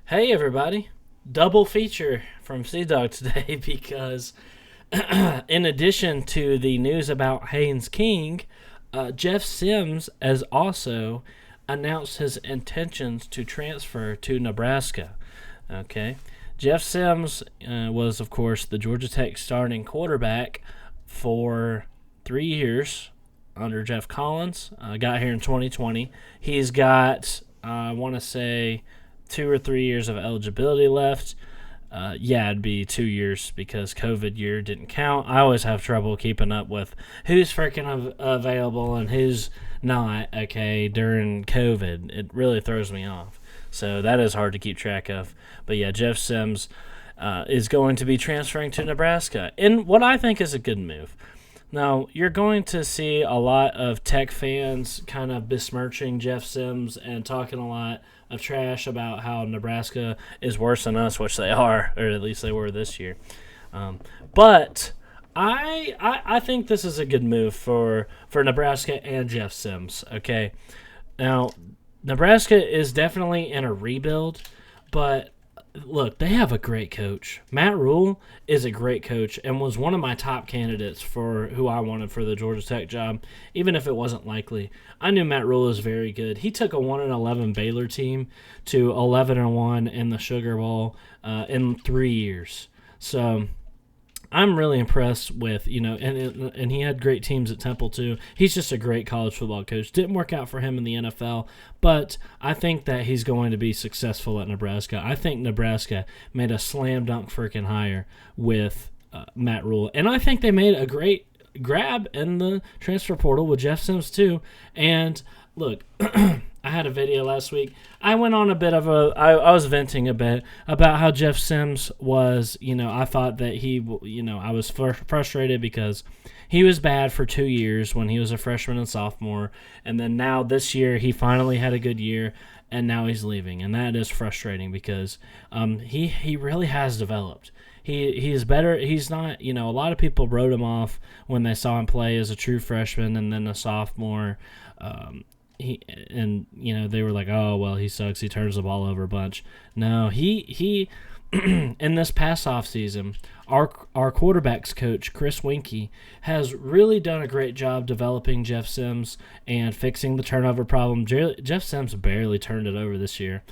Hey everybody, double feature from Sea Dog today because in addition to the news about Haynes King, Jeff Sims has also announced his intentions to transfer to Nebraska. Okay, Jeff Sims was, of course, the Georgia Tech starting quarterback for 3 years under Jeff Collins. Got here in 2020. He's got, I want to say, 2 or 3 years of eligibility left. Yeah, it'd be 2 years because COVID year didn't count. I always have trouble keeping up with who's freaking available and who's not, okay, during COVID. It really throws me off. So that is hard to keep track of. But yeah, Jeff Sims is going to be transferring to Nebraska in what I think is a good move. Now, you're going to see a lot of Tech fans kind of besmirching Jeff Sims and talking a lot of trash about how Nebraska is worse than us, which they are, or at least they were this year. But I think this is a good move for Nebraska and Jeff Sims, okay? Now, Nebraska is definitely in a rebuild, but look, they have a great coach. Matt Rule is a great coach and was one of my top candidates for who I wanted for the Georgia Tech job, even if it wasn't likely. I knew Matt Rule was very good. He took a 1-11 Baylor team to 11-1 in the Sugar Bowl in 3 years. So I'm really impressed with, and he had great teams at Temple too. He's just a great college football coach. Didn't work out for him in the NFL, but I think that he's going to be successful at Nebraska. I think Nebraska made a slam dunk freaking hire with Matt Rule, and I think they made a great grab in the transfer portal with Jeff Sims too. And look, I had a video last week. I went on a bit of I was venting a bit about how Jeff Sims was, I thought that I was frustrated because he was bad for 2 years when he was a freshman and sophomore. And then now this year, he finally had a good year, and now he's leaving. And that is frustrating because he really has developed. He is better. He's not, a lot of people wrote him off when they saw him play as a true freshman and then a sophomore. They were like, oh, well, he sucks. He turns the ball over a bunch. No, he in this past offseason, our quarterbacks coach, Chris Winkie, has really done a great job developing Jeff Sims and fixing the turnover problem. Jeff Sims barely turned it over this year.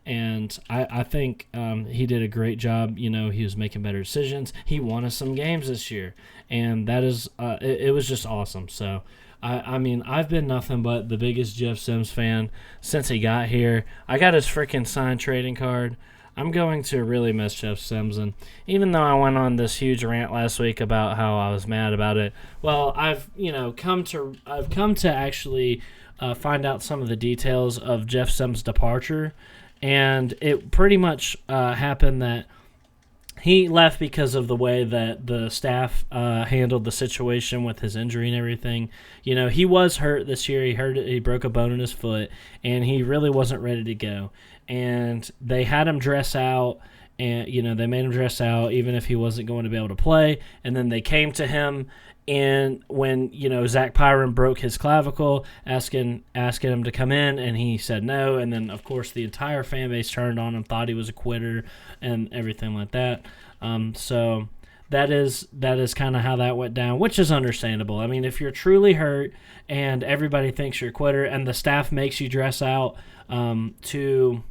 And I think he did a great job. He was making better decisions. He won us some games this year. And that is it was just awesome. So, I mean, I've been nothing but the biggest Jeff Sims fan since he got here. I got his freaking signed trading card. I'm going to really miss Jeff Sims, and even though I went on this huge rant last week about how I was mad about it, well, I've come to actually find out some of the details of Jeff Sims' departure, and it pretty much happened that he left because of the way that the staff handled the situation with his injury and everything. He was hurt this year. He broke a bone in his foot, and he really wasn't ready to go. And they had him dress out, and they made him dress out even if he wasn't going to be able to play. And then they came to him, and when Zach Pyron broke his clavicle, asking him to come in, and he said no. And then of course the entire fan base turned on him, thought he was a quitter, and everything like that. So that is kind of how that went down, which is understandable. I mean, if you're truly hurt and everybody thinks you're a quitter, and the staff makes you dress out to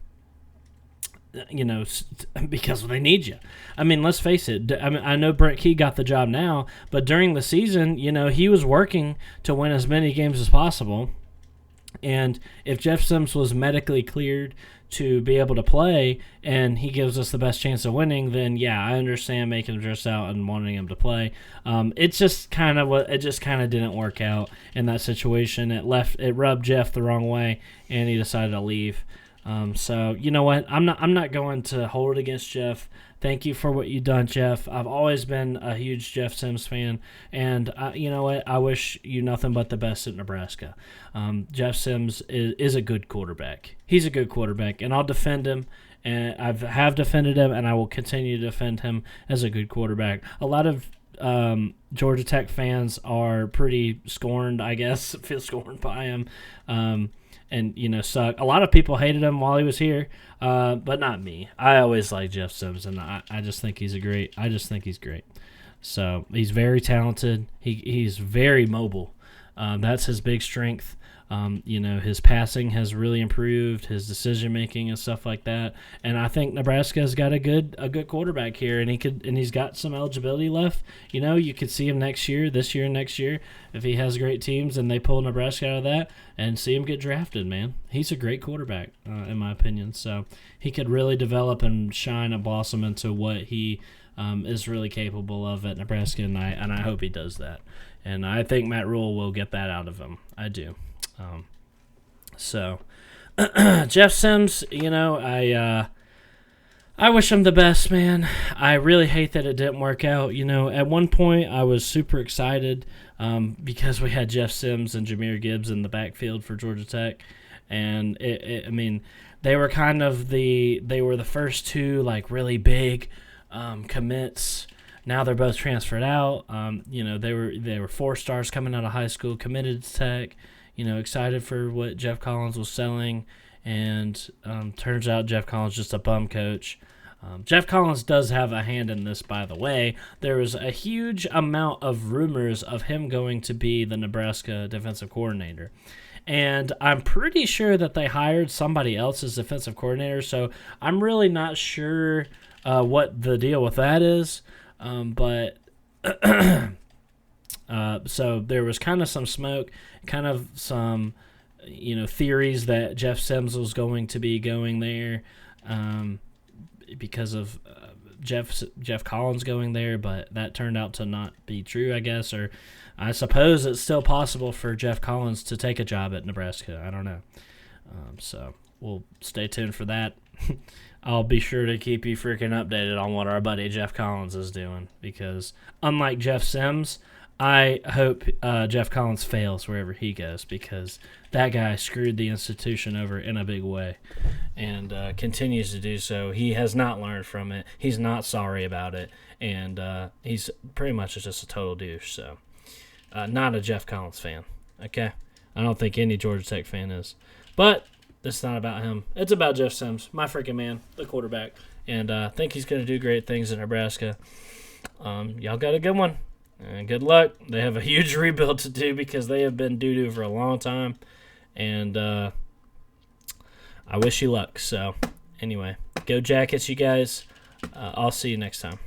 because they need you. I mean, let's face it. I know Brent Key got the job now, but during the season, he was working to win as many games as possible. And if Jeff Sims was medically cleared to be able to play and he gives us the best chance of winning, then yeah, I understand making him dress out and wanting him to play. It just kind of didn't work out in that situation. It rubbed Jeff the wrong way, and he decided to leave. So you know what? I'm not going to hold it against Jeff. Thank you for what you've done, Jeff. I've always been a huge Jeff Sims fan, and you know what? I wish you nothing but the best at Nebraska. Jeff Sims is a good quarterback. He's a good quarterback, and I'll defend him. And have defended him, and I will continue to defend him as a good quarterback. A lot of Georgia Tech fans are pretty scorned, I guess, feel scorned by him. and suck. A lot of people hated him while he was here, but not me. I always liked Jeff Sims, and I just think he's great. So he's very talented. He's very mobile. That's his big strength. His passing has really improved, his decision making and stuff like that. And I think Nebraska's got a good quarterback here, and he's got some eligibility left. You could see him this year and next year, if he has great teams and they pull Nebraska out of that, and see him get drafted. Man, he's a great quarterback in my opinion. So he could really develop and shine and blossom into what he is really capable of at Nebraska, and I hope he does that. And I think Matt Rule will get that out of him. I do. So Jeff Sims, I wish him the best, man. I really hate that it didn't work out. At one point I was super excited because we had Jeff Sims and Jahmyr Gibbs in the backfield for Georgia Tech, and they were the first two like really big commits. Now they're both transferred out. They were 4 stars coming out of high school, committed to Tech. Excited for what Jeff Collins was selling, and turns out Jeff Collins is just a bum coach. Jeff Collins does have a hand in this, by the way. There was a huge amount of rumors of him going to be the Nebraska defensive coordinator. And I'm pretty sure that they hired somebody else as defensive coordinator, so I'm really not sure what the deal with that is. But so there was kind of some smoke, kind of some, theories that Jeff Sims was going to be going there because of Jeff Collins going there, but that turned out to not be true, I guess. Or I suppose it's still possible for Jeff Collins to take a job at Nebraska. I don't know. So we'll stay tuned for that. I'll be sure to keep you freaking updated on what our buddy Jeff Collins is doing, because unlike Jeff Sims, I hope Jeff Collins fails wherever he goes, because that guy screwed the institution over in a big way and continues to do so. He has not learned from it. He's not sorry about it, and he's pretty much just a total douche. So not a Jeff Collins fan, okay? I don't think any Georgia Tech fan is. But it's not about him. It's about Jeff Sims, my freaking man, the quarterback. And I think he's going to do great things in Nebraska. Y'all got a good one. And good luck. They have a huge rebuild to do because they have been doo-doo for a long time. And I wish you luck. So, anyway, go Jackets, you guys. I'll see you next time.